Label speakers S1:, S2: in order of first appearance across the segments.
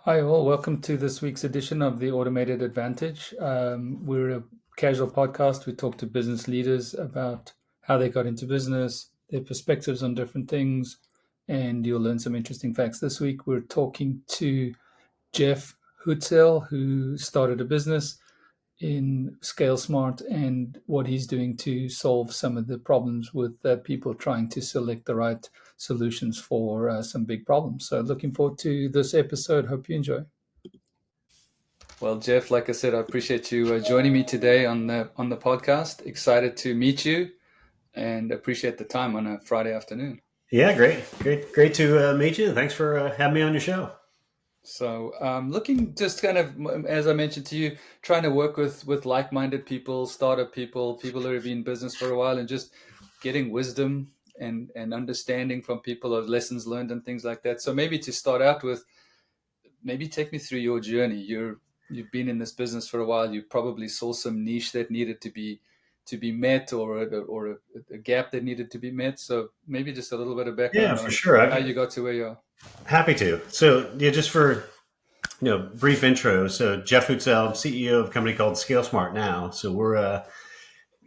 S1: Hi, all. Welcome to this week's edition of the Automated Advantage. We're a casual podcast. We talk to business leaders about how they got into business, their perspectives on different things, and you'll learn some interesting facts. This week, we're talking to Jeff Hootselle, who started a business in ScaleSmart and what he's doing to solve some of the problems with people trying to select the right solutions for some big problems. So, looking forward to this episode. Hope you enjoy. Well, Jeff, like I said, I appreciate you joining me today on the podcast. Excited to meet you, and appreciate the time on a Friday afternoon.
S2: Yeah, great to meet you. Thanks for having me on your show.
S1: So, looking just kind of, as I mentioned to you, trying to work with like-minded people, startup people who have been in business for a while, and just getting wisdom and understanding from people of lessons learned and things like that. So, maybe to start out with, maybe take me through your journey. You've been in this business for a while. You probably saw some niche that needed to be met, or a gap that needed to be met. So maybe just a little bit of
S2: Yeah,
S1: background
S2: for
S1: on
S2: sure.
S1: how you got to where you are.
S2: Happy to. So, yeah, just for brief intro. So, Jeff Hootselle, I'm CEO of a company called ScaleSmart now. So, we're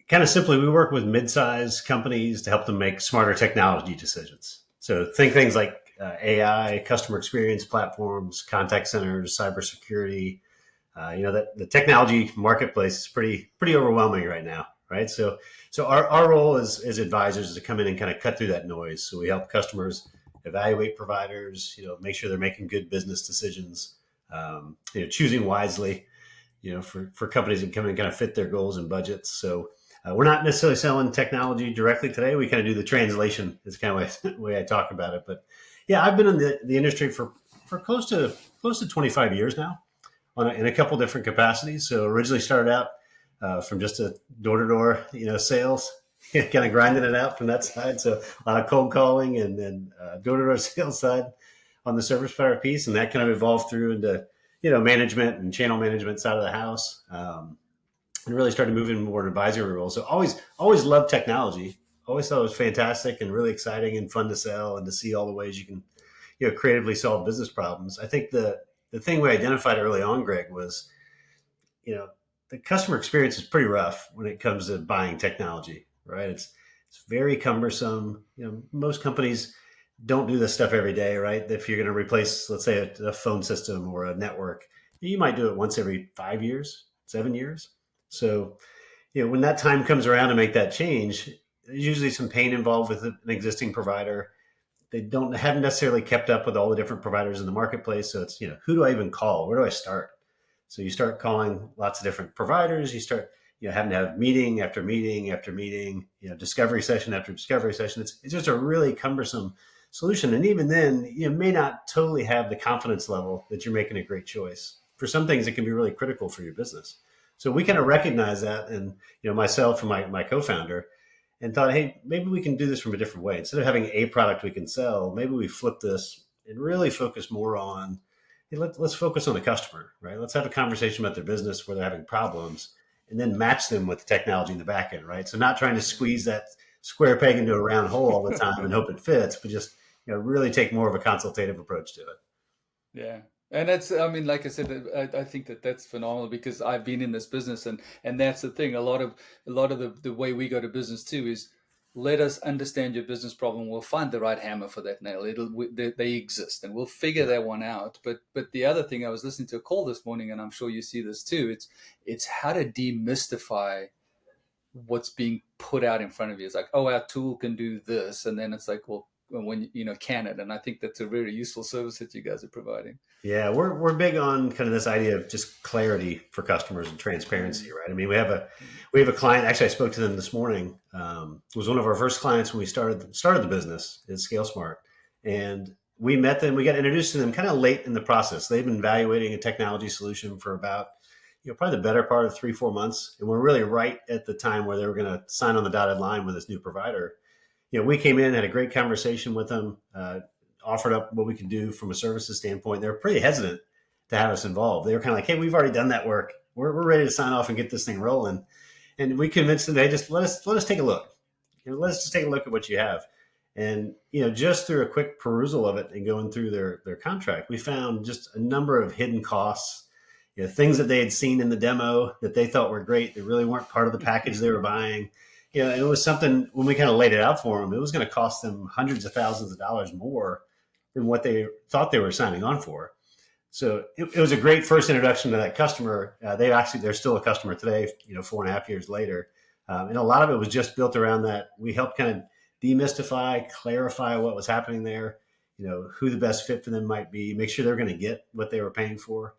S2: kind of simply we work with mid-sized companies to help them make smarter technology decisions. So, think things like AI, customer experience platforms, contact centers, cybersecurity. That the technology marketplace is pretty overwhelming right now, right? So our role as advisors is to come in and kind of cut through that noise. So we help customers evaluate providers, make sure they're making good business decisions, choosing wisely, for companies that come in and kind of fit their goals and budgets. So we're not necessarily selling technology directly today. We kind of do the translation. Is kind of the way I talk about it. But yeah, I've been in the industry for close to 25 years now in a couple different capacities. So originally started out from just a door-to-door, sales, kind of grinding it out from that side. So a lot of cold calling and then door-to-door sales side on the service provider piece. And that kind of evolved through into, management and channel management side of the house. And really started moving more in advisory roles. So always loved technology. Always thought it was fantastic and really exciting and fun to sell and to see all the ways you can, creatively solve business problems. I think the thing we identified early on, Greg, was, the customer experience is pretty rough when it comes to buying technology, right? It's very cumbersome. Most companies don't do this stuff every day, right? If you're going to replace, let's say, a phone system or a network, you might do it once every 5 years, 7 years. So, when that time comes around to make that change, there's usually some pain involved with an existing provider. They haven't necessarily kept up with all the different providers in the marketplace. So it's, who do I even call? Where do I start? So you start calling lots of different providers. You start, having to have meeting after meeting after meeting, discovery session after discovery session. It's just a really cumbersome solution. And even then, you may not totally have the confidence level that you're making a great choice. For some things, it can be really critical for your business. So we kind of recognize that. And, myself and my co-founder, and thought, hey, maybe we can do this from a different way. Instead of having a product we can sell, maybe we flip this and really focus more on, hey, let's focus on the customer, right? Let's have a conversation about their business where they're having problems and then match them with the technology in the back end, right? So not trying to squeeze that square peg into a round hole all the time and hope it fits, but just, really take more of a consultative approach to it.
S1: Yeah. And that's, I mean, like I said, I think that's phenomenal because I've been in this business, and that's the thing. A lot of the way we go to business too is let us understand your business problem. We'll find the right hammer for that nail. They exist, and we'll figure that one out. But the other thing, I was listening to a call this morning, and I'm sure you see this too. It's how to demystify what's being put out in front of you. It's like, oh, our tool can do this, and then it's like, well, when can it? And I think that's a very useful service that you guys are providing.
S2: Yeah, we're big on kind of this idea of just clarity for customers and transparency, right? I mean, we have a client. Actually, I spoke to them this morning. It was one of our first clients when we started the business at ScaleSmart, and we met them. We got introduced to them kind of late in the process. They've been evaluating a technology solution for about probably the better part of 3-4 months, and we're really right at the time where they were going to sign on the dotted line with this new provider. We came in, had a great conversation with them. Offered up what we could do from a services standpoint. They were pretty hesitant to have us involved. They were kind of like, hey, we've already done that work. We're ready to sign off and get this thing rolling. And we convinced them, hey, just let us take a look. Let's just take a look at what you have. And, just through a quick perusal of it and going through their contract, we found just a number of hidden costs, things that they had seen in the demo that they thought were great that really weren't part of the package they were buying. And it was something, when we kind of laid it out for them, it was going to cost them hundreds of thousands of dollars more than what they thought they were signing on for. So it was a great first introduction to that customer. They're still a customer today, 4.5 years later. And a lot of it was just built around that. We helped kind of demystify, clarify what was happening there, who the best fit for them might be, make sure they're going to get what they were paying for,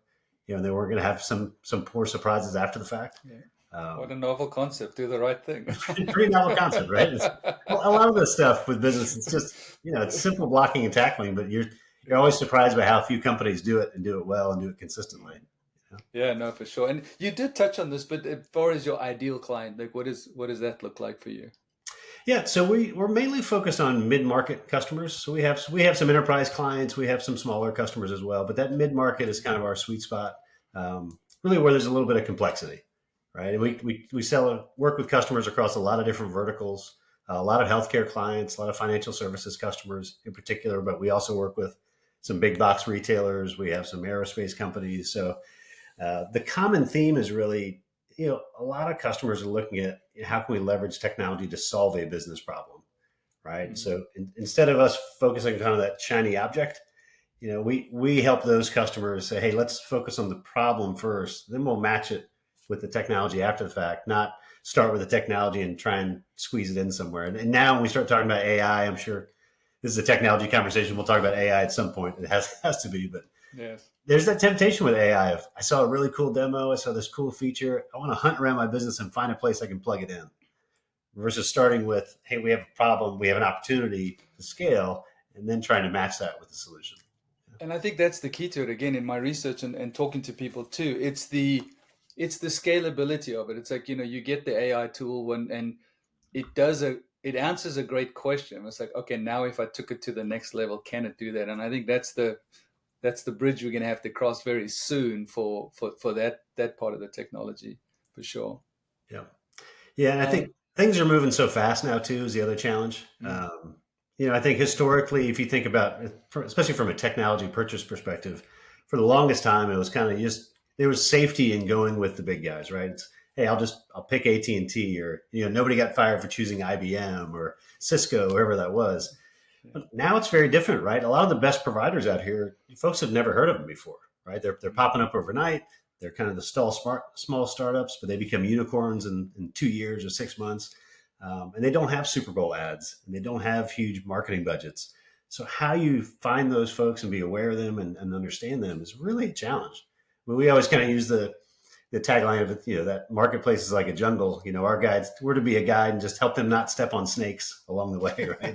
S2: and they weren't going to have some poor surprises after the fact.
S1: Yeah. What a novel concept. Do the right thing.
S2: Pretty novel concept, right? A lot of this stuff with business, it's just, it's simple blocking and tackling, but you're always surprised by how few companies do it and do it well and do it consistently.
S1: Yeah, no, for sure. And you did touch on this, but as far as your ideal client, like what does that look like for you?
S2: Yeah, so we're mainly focused on mid-market customers. So we have some enterprise clients, we have some smaller customers as well, but that mid-market is kind of our sweet spot, really where there's a little bit of complexity, right? And we work with customers across a lot of different verticals, a lot of healthcare clients, a lot of financial services customers in particular, but we also work with some big box retailers. We have some aerospace companies. So the common theme is really, a lot of customers are looking at how can we leverage technology to solve a business problem, right? Mm-hmm. So instead of us focusing on kind of that shiny object, we help those customers say, hey, let's focus on the problem first, then we'll match it with the technology after the fact, not start with the technology and try and squeeze it in somewhere. And now when we start talking about AI, I'm sure this is a technology conversation. We'll talk about AI at some point. It has to be, but yes. There's that temptation with AI. If I saw a really cool demo, I saw this cool feature, I want to hunt around my business and find a place I can plug it in, versus starting with, hey, we have a problem, we have an opportunity to scale, and then trying to match that with the solution.
S1: And I think that's the key to it. Again, in my research and talking to people too, it's the scalability of it. It's like, you get the AI tool and it answers a great question. It's like, okay, now if I took it to the next level, can it do that? And I think that's the bridge we're going to have to cross very soon for that part of the technology, for sure.
S2: Yeah. Yeah. And I think things are moving so fast now too, is the other challenge. Mm-hmm. I think historically, if you think about, especially from a technology purchase perspective, for the longest time, it was kind of just, there was safety in going with the big guys, right? It's, hey, I'll pick AT&T, or, nobody got fired for choosing IBM or Cisco, whoever that was. But now it's very different, right? A lot of the best providers out here, folks have never heard of them before, right? They're popping up overnight. They're kind of the small startups, but they become unicorns in 2 years or 6 months. And they don't have Super Bowl ads, and they don't have huge marketing budgets. So how you find those folks and be aware of them and understand them is really a challenge. I mean, we always kind of use the tagline of it, that marketplace is like a jungle. Our guides, we're to be a guide and just help them not step on snakes along the way, right?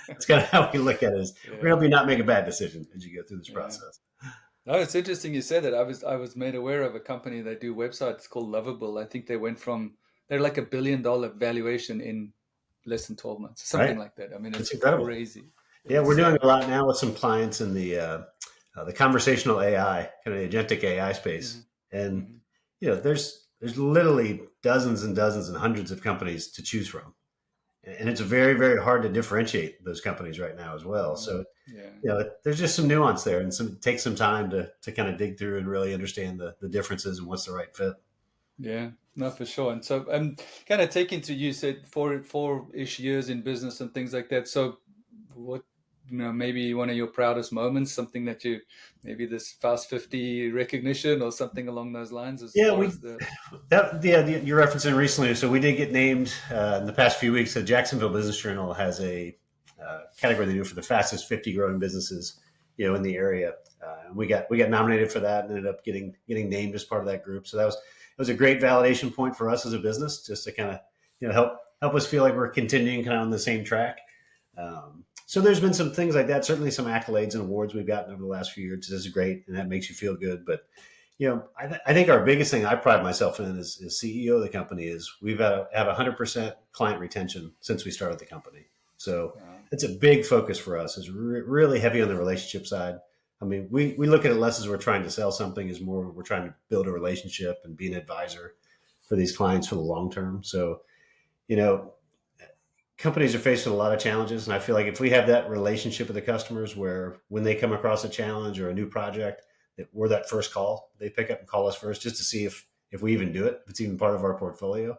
S2: That's kind of how we look at it. We're going to help you not make a bad decision as you go through this process.
S1: No, it's interesting you said that. I was made aware of a company that do websites called Lovable. I think they're like $1 billion valuation in less than 12 months, something like that. I mean, it's incredible. Crazy.
S2: Yeah, we're doing a lot now with some clients in the conversational AI, kind of the agentic AI space. Mm-hmm. And there's literally dozens and dozens and hundreds of companies to choose from. And it's very, very hard to differentiate those companies right now as well. So, there's just some nuance there, and it takes some time to kind of dig through and really understand the differences and what's the right fit.
S1: Yeah, no, for sure. And so I'm kind of taking to, you said four-ish years in business and things like that. So what, maybe one of your proudest moments, something that maybe this Fast 50 recognition or something along those lines?
S2: You're referencing recently. So we did get named in the past few weeks. The Jacksonville Business Journal has a category they do for the fastest 50 growing businesses, in the area. We got nominated for that and ended up getting named as part of that group. So it was a great validation point for us as a business, just to kind of, help us feel like we're continuing kind of on the same track. So there's been some things like that, certainly some accolades and awards we've gotten over the last few years. This is great, and that makes you feel good. But, I think our biggest thing I pride myself in as CEO of the company is we've have 100% client retention since we started the company. So it's a big focus for us. It's really heavy on the relationship side. I mean, we look at it less as we're trying to sell something, as more we're trying to build a relationship and be an advisor for these clients for the long term. So, companies are faced with a lot of challenges, and I feel like if we have that relationship with the customers, where when they come across a challenge or a new project, that we're that first call. They pick up and call us first just to see if we even do it, if it's even part of our portfolio.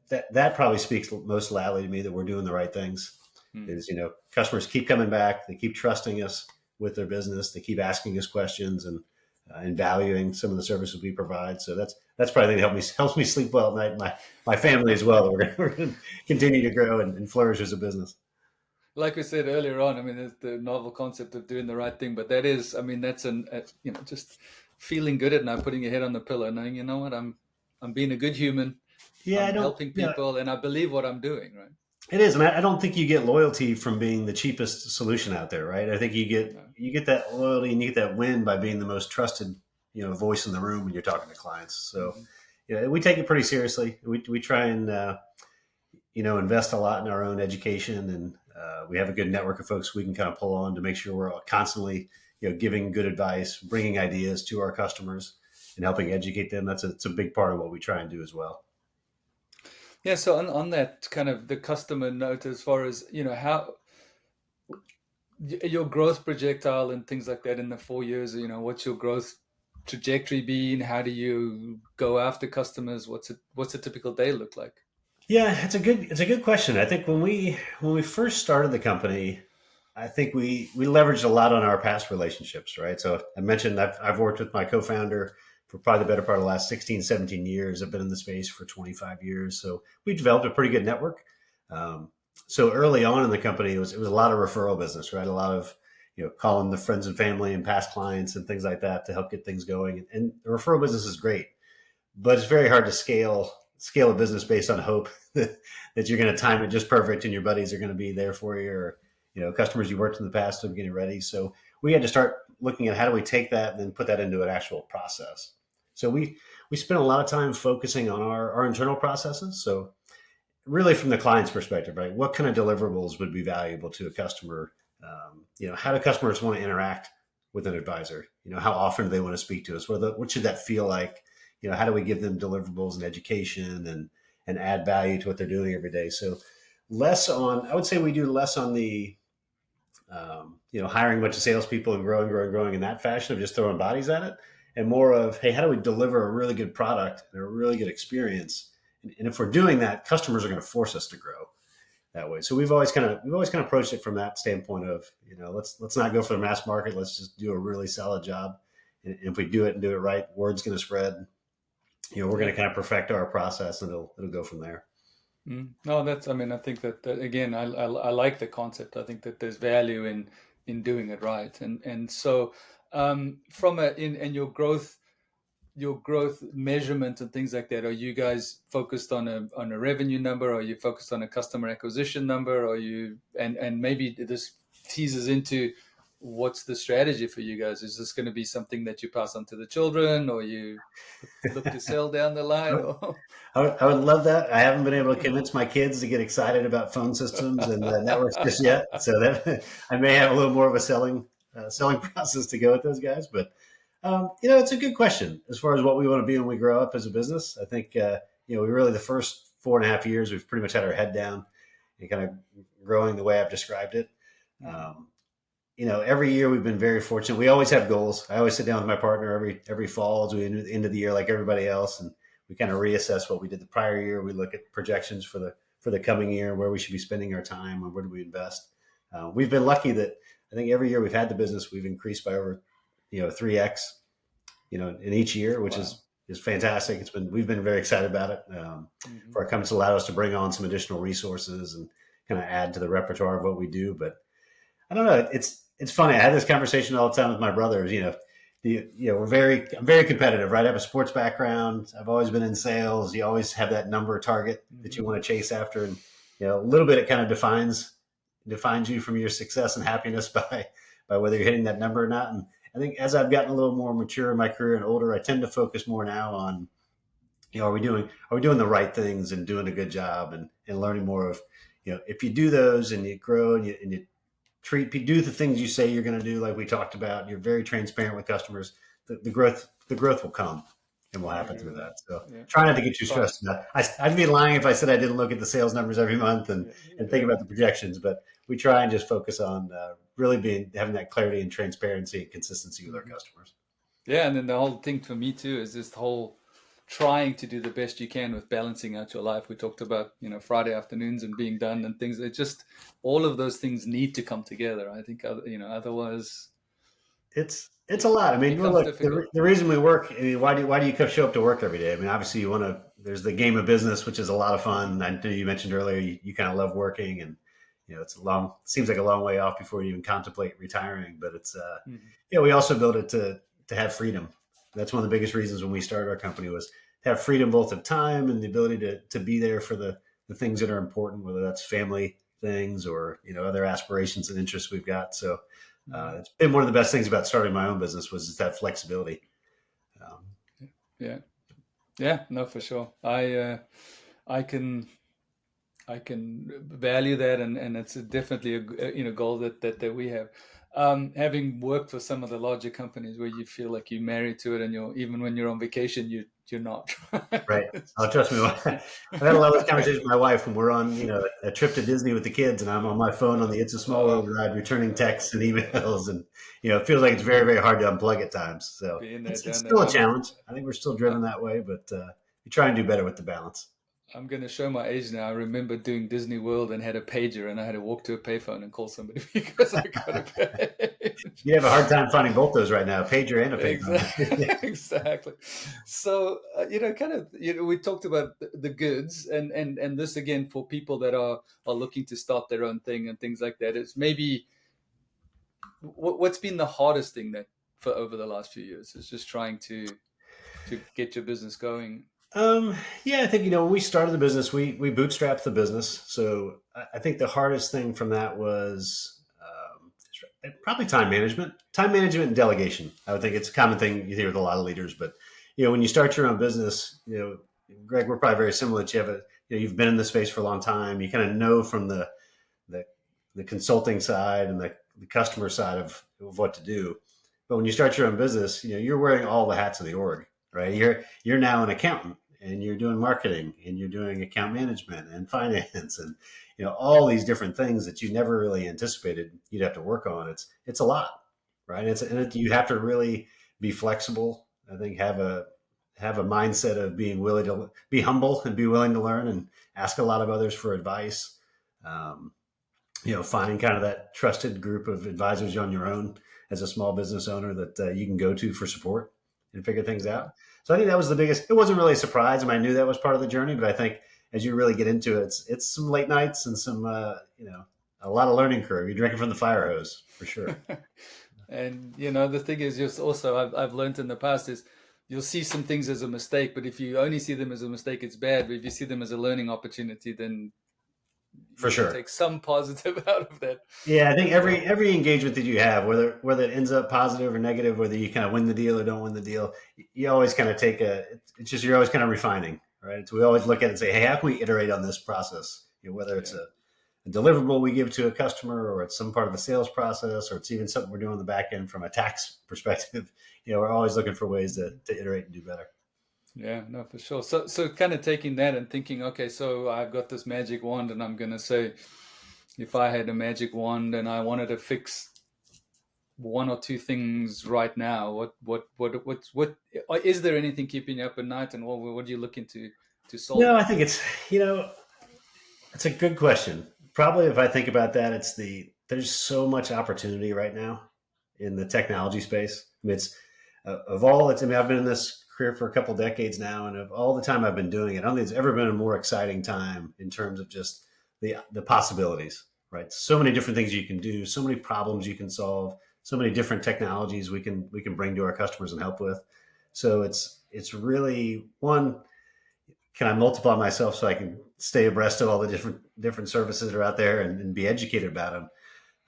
S2: That probably speaks most loudly to me that we're doing the right things.
S1: Mm.
S2: Is, customers keep coming back, they keep trusting us with their business, they keep asking us questions and valuing some of the services we provide. So that's probably the thing that helps me sleep well at night. My family as well. We're going to continue to grow and flourish as a business.
S1: Like we said earlier on, I mean, there's the novel concept of doing the right thing, but that is, I mean, that's just feeling good at night, putting your head on the pillow, knowing, you know what, I'm being a good human,
S2: Yeah, I
S1: I'm
S2: don't.
S1: helping
S2: Yeah,
S1: people, and I believe what I'm doing, right?
S2: it is, and I don't think you get loyalty from being the cheapest solution out there, right? I think
S1: Yeah.
S2: you get that loyalty and you get that win by being the most trusted, voice in the room when you're talking to clients. So,
S1: Mhm.
S2: yeah, we take it pretty seriously. We try and invest a lot in our own education, and we have a good network of folks we can kind of pull on to make sure we're constantly, giving good advice, bringing ideas to our customers, and helping educate them. It's a big part of what we try and do as well.
S1: Yeah, so on that kind of the customer note, as far as, how your growth projectile and things like that in the 4 years, what's your growth trajectory been? How do you go after customers? What's a typical day look like?
S2: Yeah, it's a good question. I think when we first started the company, I think we leveraged a lot on our past relationships, right? So I mentioned I've worked with my co-founder for probably the better part of the last 16, 17 years. I've been in the space for 25 years. So we developed a pretty good network. Um, so early on in the company, it was a lot of referral business, right? A lot of, calling the friends and family and past clients and things like that to help get things going. And the referral business is great, but it's very hard to scale a business based on hope that you're going to time it just perfect and your buddies are going to be there for you, or customers you worked in the past of getting ready. So we had to start looking at how do we take that and then put that into an actual process. So we spent a lot of time focusing on our internal processes. So really from the client's perspective, right? What kind of deliverables would be valuable to a customer? How do customers want to interact with an advisor? How often do they want to speak to us? What should that feel like? How do we give them deliverables and education and add value to what they're doing every day? So I would say we do less on the, hiring a bunch of salespeople and growing in that fashion of just throwing bodies at it, and more of, hey, how do we deliver a really good product and a really good experience? And if we're doing that, customers are going to force us to grow that way. So we've always kind of approached it from that standpoint of, let's not go for the mass market. Let's just do a really solid job. And if we do it and do it right, word's going to spread. We're going
S1: Yeah.
S2: to kind of perfect our process, and it'll go from there.
S1: No, I mean, I think that again, I like the concept. I think that there's value in doing it right. And so, from in your growth measurement and things like that, are you guys focused on a revenue number? Are you focused on a customer acquisition number? Are you, and maybe this teases into what's the strategy for you guys? Is this going to be something that you pass on to the children, or you look to sell down the line, or
S2: I would love that. I haven't been able to convince my kids to get excited about phone systems and networks just yet. So that I may have a little more of a selling process to go with those guys. But it's a good question as far as what we want to be when we grow up as a business. I think we really, the first 4.5 years, we've pretty much had our head down and kind of growing the way I've described it. Um, every year we've been very fortunate. We always have goals. I always sit down with my partner every fall as we end of the year, like everybody else, and we kind of reassess what we did the prior year. We look at projections for the coming year, where we should be spending our time, and where do we invest. We've been lucky that I think every year we've had the business, we've increased by over 3x, in each year, which
S1: wow.
S2: is fantastic. We've been very excited about it.
S1: Hmm.
S2: For our company, it's allowed us to bring on some additional resources and kind of add to the repertoire of what we do. But I don't know. It's funny. I had this conversation all the time with my brothers. I'm very competitive, right? I have a sports background. I've always been in sales. You always have that number target that you
S1: Hmm.
S2: want to chase after, and a little bit it kind of defines you from your success and happiness by whether you're hitting that number or not. And I think as I've gotten a little more mature in my career and older, I tend to focus more now on, are we doing the right things and doing a good job, and learning more of, if you do those and you grow and you do the things you say you're going to do, like we talked about. You're very transparent with customers. The growth will come. and we'll
S1: I
S2: happen
S1: agree
S2: through
S1: with that.
S2: that. So
S1: Yeah.
S2: try not to get too
S1: Try.
S2: stressed about it. I'd be lying if I said I didn't look at the sales numbers every month
S1: Yeah.
S2: and think
S1: Yeah.
S2: about the projections, but we try and just focus on really having that clarity and transparency and consistency with our
S1: Mhm.
S2: customers.
S1: Yeah, and then the whole thing for me too is this whole trying to do the best you can with balancing out your life. We talked about, Friday afternoons and being done and things. It just all of those things need to come together. I think, otherwise
S2: It's a
S1: it
S2: lot. I mean, well,
S1: becomes
S2: look,
S1: difficult.
S2: the reason we work. I mean, why do you show up to work every day? I mean, obviously you want to. There's the game of business, which is a lot of
S1: Hmm.
S2: fun. I know you mentioned earlier you kind of love working, and it's a long. Seems like a long way off before you even contemplate retiring. But it's
S1: Hmm.
S2: yeah. We also built it to have freedom. That's one of the biggest reasons when we started our company was to have freedom both of time and the ability to be there for the things that are important, whether that's family things or other aspirations and interests we've got. So
S1: Hmm.
S2: it's been one of the best things about starting my own business was just that flexibility. Um,
S1: Yeah, yeah, no, for sure. I can I can value that, and it's definitely a goal that we have. Having worked for some of the larger companies where you feel like you're married to it, and even when you're on vacation, you're not.
S2: right. Oh, trust me. I've had a lot of this conversation with my wife when we're on, a trip to Disney with the kids and I'm on my phone on the It's a Small
S1: uh,
S2: World ride, returning texts and emails. And, it feels like it's very, very hard to unplug at times. So
S1: being there,
S2: it's
S1: done that.
S2: still a challenge. I think we're still driven that way, but we try and do better with the balance.
S1: I'm going to show my age now. I remember doing Disney World and had a pager, and I had to walk to a payphone and call somebody because I got a page.
S2: You have a hard time finding both those right now, a pager and a
S1: Exactly.
S2: payphone.
S1: Exactly. So, kind of, we talked about the goods, and this again for people that are looking to start their own thing and things like that. It's maybe what's been the hardest thing that for over the last few years is just trying to get your business going.
S2: Um, yeah, I think when we started the business, we bootstrapped the business. So I think the hardest thing from that was probably time management and delegation. I would think it's a common thing you hear with a lot of leaders. But when you start your own business, Greg, we're probably very similar. That you have you've been in the space for a long time. You kind of know from the the consulting side and the customer side of what to do. But when you start your own business, you're wearing all the hats of the org, right? You're now an accountant and you're doing marketing and you're doing account management and finance and all these different things that you never really anticipated you'd have to work on. It's a lot, right? You have to really be flexible. I think have a mindset of being willing to be humble and be willing to learn and ask a lot of others for advice. Um, finding kind of that trusted group of advisors on your own as a small business owner that you can go to for support and figure things
S1: Yeah.
S2: out. So I think that was the biggest. It wasn't really a surprise. I mean, I knew that was part of the journey, but I think as you really get into it, it's some late nights and some a lot of learning curve. You're drinking from the fire hose for sure.
S1: And the thing is, just also I've learned in the past is you'll see some things as a mistake, but if you only see them as a mistake, it's bad. But if you see them as a learning opportunity, then
S2: For
S1: you can
S2: sure.
S1: take some positive out of that
S2: Yeah, I think
S1: as well.
S2: every engagement that you have, whether it ends up positive or negative, whether you kind of win the deal or don't win the deal, you always kind of take it's just you're always kind of refining, right? So we always look at it and say, hey, how can we iterate on this process? Whether it's
S1: Yeah.
S2: a deliverable we give to a customer, or it's some part of the sales process, or it's even something we're doing on the back end from a tax perspective. We're always looking for ways to iterate and do better.
S1: Yeah, no, for sure. So kind of taking that and thinking, okay, so I've got this magic wand, and I'm gonna say, if I had a magic wand and I wanted to fix one or two things right now, what is there anything keeping you up at night, and what are you looking to solve?
S2: No, I think it's a good question. Probably if I think about that, there's so much opportunity right now in the technology space. I mean, it's of all it's. I mean, I've been in this career for a couple decades now, and of all the time I've been doing it, I don't think it's ever been a more exciting time in terms of just the possibilities. Right, so many different things you can do, so many problems you can solve, so many different technologies we can bring to our customers and help with. So it's really one, can I multiply myself so I can stay abreast of all the different services that are out there and be educated about them?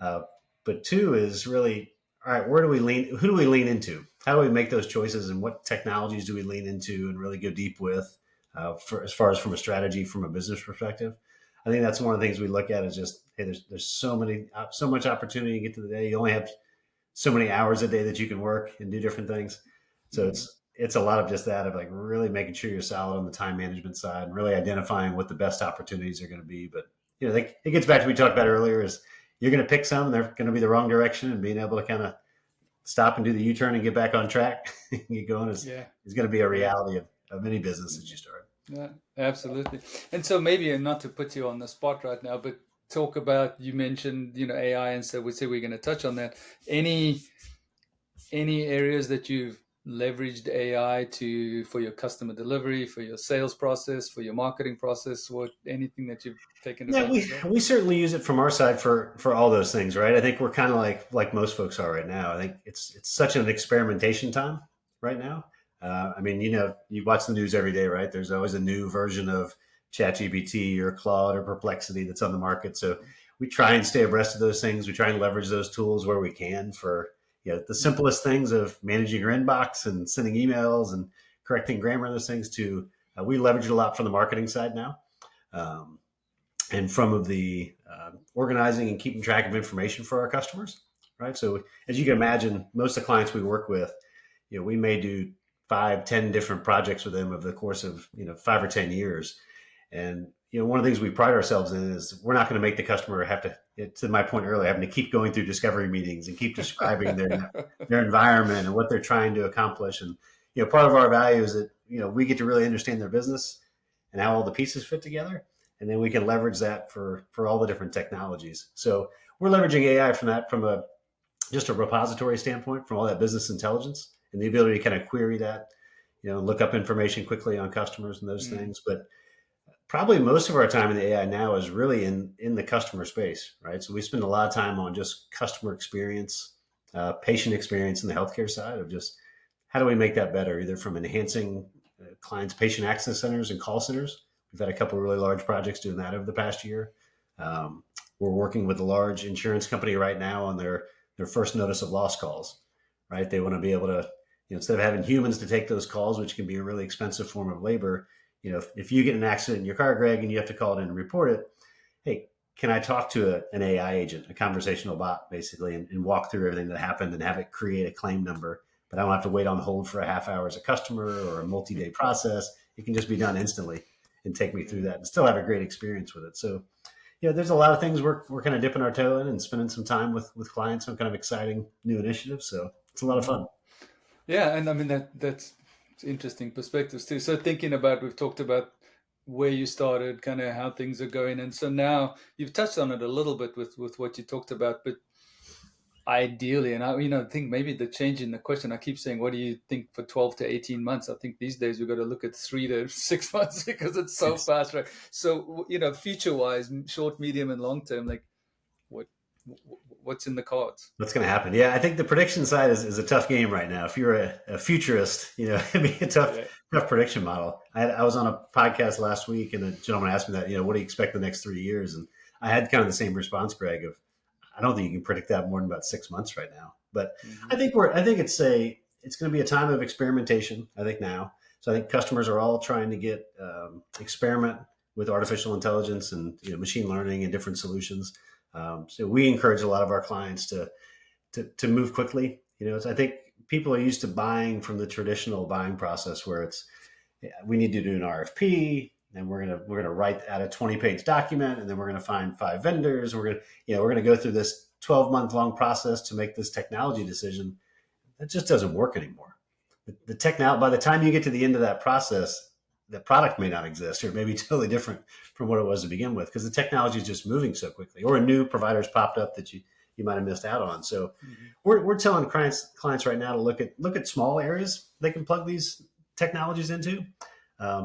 S2: Uh, but two is really, all right, where do we lean? Who do we lean into? How do we make those choices, and what technologies do we lean into and really go deep with, for as far as from a strategy, from a business perspective? I think that's one of the things we look at is just, hey, there's so much opportunity to get to the day. You only have so many hours a day that you can work and do different things. So
S1: Mm.
S2: it's it's a lot of just that, of like really making sure you're solid on the time management side and really identifying what the best opportunities are going to be. But it gets back to what we talked about earlier, is you're going to pick some and they're going to be the wrong direction, and being able to kind of stop and do the U-turn and get back on track and get going is going to be a reality of any business that you start.
S1: Yeah, absolutely. And so maybe, and not to put you on the spot right now, but talk about, you mentioned, AI, and so we say we're going to touch on that. Any areas that you've leveraged AI for your customer delivery, for your sales process, for your marketing process, anything that you've taken advantage of?
S2: We certainly use it from our side for all those things, right? I think we're kind of like most folks are right now. I think it's such an experimentation time right now. I mean, you watch the news every day, right? There's always a new version of ChatGPT or Claude or Perplexity that's on the market. So we try and stay abreast of those things. We try and leverage those tools where we can for the simplest things of managing your inbox and sending emails and correcting grammar and those things to, we leverage it a lot from the marketing side now. And from the organizing and keeping track of information for our customers, right? So as you can imagine, most of the clients we work with, we may do 5-10 different projects with them over the course of 5 or 10 years. And one of the things we pride ourselves in is we're not going to make the customer have to my point earlier, having to keep going through discovery meetings and keep describing their environment and what they're trying to accomplish. And part of our value is that we get to really understand their business and how all the pieces fit together, and then we can leverage that for all the different technologies. So we're leveraging AI from just a repository standpoint, from all that business intelligence and the ability to kind of query that, look up information quickly on customers and those things. But probably most of our time in the AI now is really in the customer space, right? So we spend a lot of time on just customer experience, patient experience in the healthcare side, of just how do we make that better, either from enhancing clients' patient access centers and call centers. We've had a couple of really large projects doing that over the past year. We're working with a large insurance company right now on their first notice of loss calls, right? They want to be able to, instead of having humans to take those calls, which can be a really expensive form of labor, if you get in an accident in your car, Greg, and you have to call it in and report it, hey, can I talk to an AI agent, a conversational bot, basically, and walk through everything that happened and have it create a claim number? But I don't have to wait on hold for a half hour as a customer or a multi-day process. It can just be done instantly and take me through that and still have a great experience with it. So, there's a lot of things we're kind of dipping our toe in and spending some time with clients on kind of exciting new initiatives. So it's a lot of fun.
S1: Yeah, and I mean that's interesting perspectives too. So thinking about, we've talked about where you started, kind of how things are going, and so now you've touched on it a little bit with what you talked about, but ideally, and I think maybe the change in the question, I keep saying, what do you think for 12 to 18 months? I think these days we've got to look at 3 to 6 months because it's so fast, right? So, future wise, short, medium, and long term, like what's in the cards?
S2: What's going to happen? Yeah, I think the prediction side is a tough game right now. If you're a futurist, it'd be a tough prediction model. I was on a podcast last week, and a gentleman asked me that, what do you expect the next 3 years? And I had kind of the same response, Greg, of I don't think you can predict that more than about 6 months right now. But I think it's going to be a time of experimentation, I think, now. So I think customers are all trying to get experiment with artificial intelligence and machine learning and different solutions. So we encourage a lot of our clients to move quickly. I think people are used to buying from the traditional buying process, where we need to do an RFP, and we're gonna write out a 20-page document, and then we're gonna find 5 vendors, and we're gonna go through this 12-month-long process to make this technology decision. That just doesn't work anymore. By the time you get to the end of that process, the product may not exist, or it may be totally different from what it was to begin with, because the technology is just moving so quickly, or a new provider's popped up that you might have missed out on. So we're telling clients right now to look at small areas they can plug these technologies into.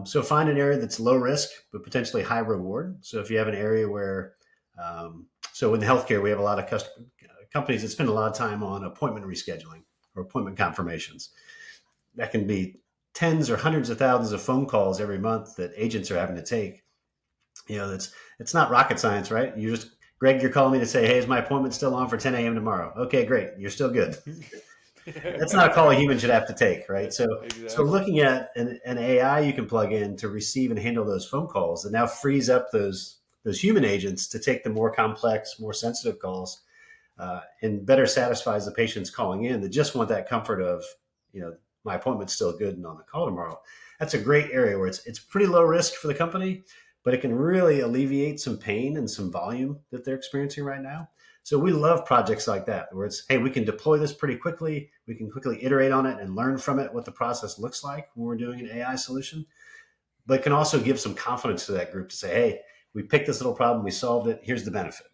S2: So find an area that's low risk but potentially high reward. So if you have an area where, so in healthcare, we have a lot of companies that spend a lot of time on appointment rescheduling or appointment confirmations. That can be tens or hundreds of thousands of phone calls every month that agents are having to take. It's not rocket science, right? Greg, you're calling me to say, hey, is my appointment still on for 10 a.m. tomorrow? Okay, great. You're still good. That's not a call a human should have to take, right? So, exactly. So looking at an AI you can plug in to receive and handle those phone calls, that now frees up those human agents to take the more complex, more sensitive calls, and better satisfies the patients calling in that just want that comfort of, my appointment's still good and on the call tomorrow. That's a great area where it's pretty low risk for the company, but it can really alleviate some pain and some volume that they're experiencing right now. So we love projects like that, where it's, hey, we can deploy this pretty quickly. We can quickly iterate on it and learn from it what the process looks like when we're doing an AI solution, but can also give some confidence to that group to say, hey, we picked this little problem, we solved it, here's the benefit.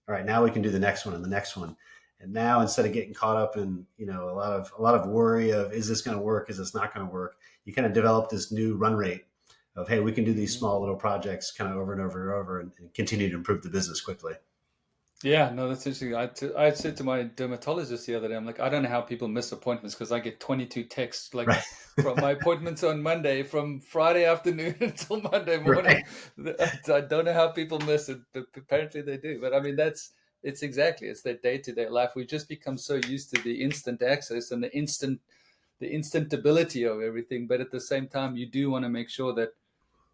S2: All right, now we can do the next one and the next one. And now instead of getting caught up in, a lot of worry of, is this going to work? Is this not going to work? You kind of develop this new run rate of, hey, we can do these small little projects kind of over and over and over and continue to improve the business quickly.
S1: Yeah, no, that's interesting. I said to my dermatologist the other day, I'm like, I don't know how people miss appointments because I get 22 texts like
S2: Right.
S1: from my appointments on Monday, from Friday afternoon until Monday morning. Right. I don't know how people miss it, but apparently they do. But I mean, it's their day-to-day life. We've just become so used to the instant access and the instant ability of everything. But at the same time, you do want to make sure that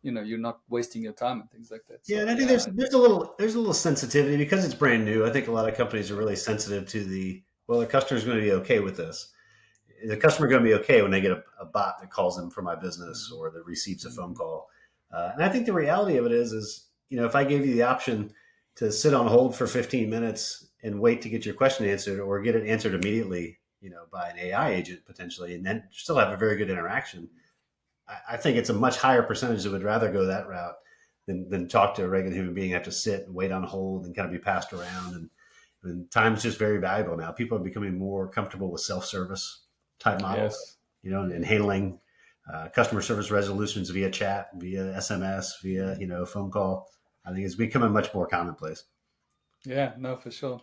S1: you're not wasting your time and things like that.
S2: Yeah,
S1: So
S2: and I think there's a little sensitivity because it's brand new. I think a lot of companies are really sensitive to the customer's going to be okay with this. Is the customer going to be okay when they get a bot that calls them for my business or that receives a phone call? And I think the reality of it is, if I gave you the option to sit on hold for 15 minutes and wait to get your question answered or get it answered immediately, by an AI agent potentially, and then still have a very good interaction, I think it's a much higher percentage that would rather go that route than talk to a regular human being, have to sit and wait on hold and kind of be passed around. And time's just very valuable now. People are becoming more comfortable with self-service type models,
S1: yes.
S2: and handling customer service resolutions via chat, via SMS, via, phone call. I think it's becoming much more commonplace.
S1: Yeah, no, for sure.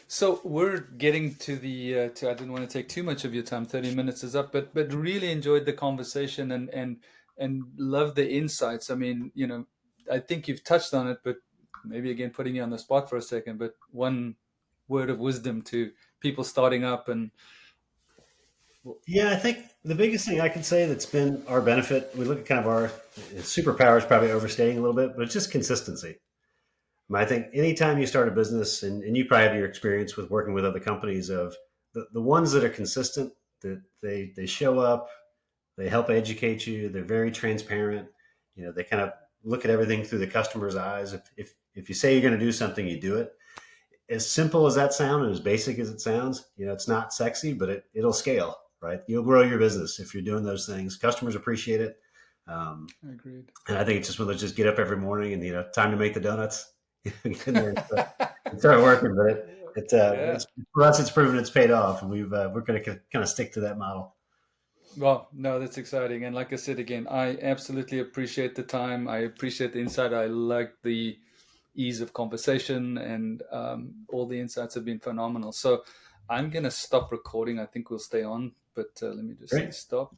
S1: So we're getting to I didn't want to take too much of your time. 30 minutes is up, but really enjoyed the conversation and love the insights. I mean, I think you've touched on it, but maybe again putting you on the spot for a second, but one word of wisdom to people starting up and
S2: Yeah, I think the biggest thing I can say that's been our benefit, we look at kind of our superpowers, probably overstating a little bit, but it's just consistency. I think anytime you start a business, and you probably have your experience with working with other companies, of the ones that are consistent, that they show up, they help educate you, they're very transparent, they kind of look at everything through the customer's eyes. If you say you're going to do something, you do it. As simple as that sounds and as basic as it sounds, it's not sexy, but it'll scale, right? You'll grow your business if you're doing those things. Customers appreciate it.
S1: Agreed.
S2: And I think it's just one of those, just get up every morning and, time to make the donuts. Get in there and start working. But it's for us, it's proven it's paid off, and we're going to kind of stick to that model.
S1: Well, no, that's exciting. And like I said again, I absolutely appreciate the time. I appreciate the insight. I like the ease of conversation, and all the insights have been phenomenal. So I'm going to stop recording. I think we'll stay on, but let me just say stop.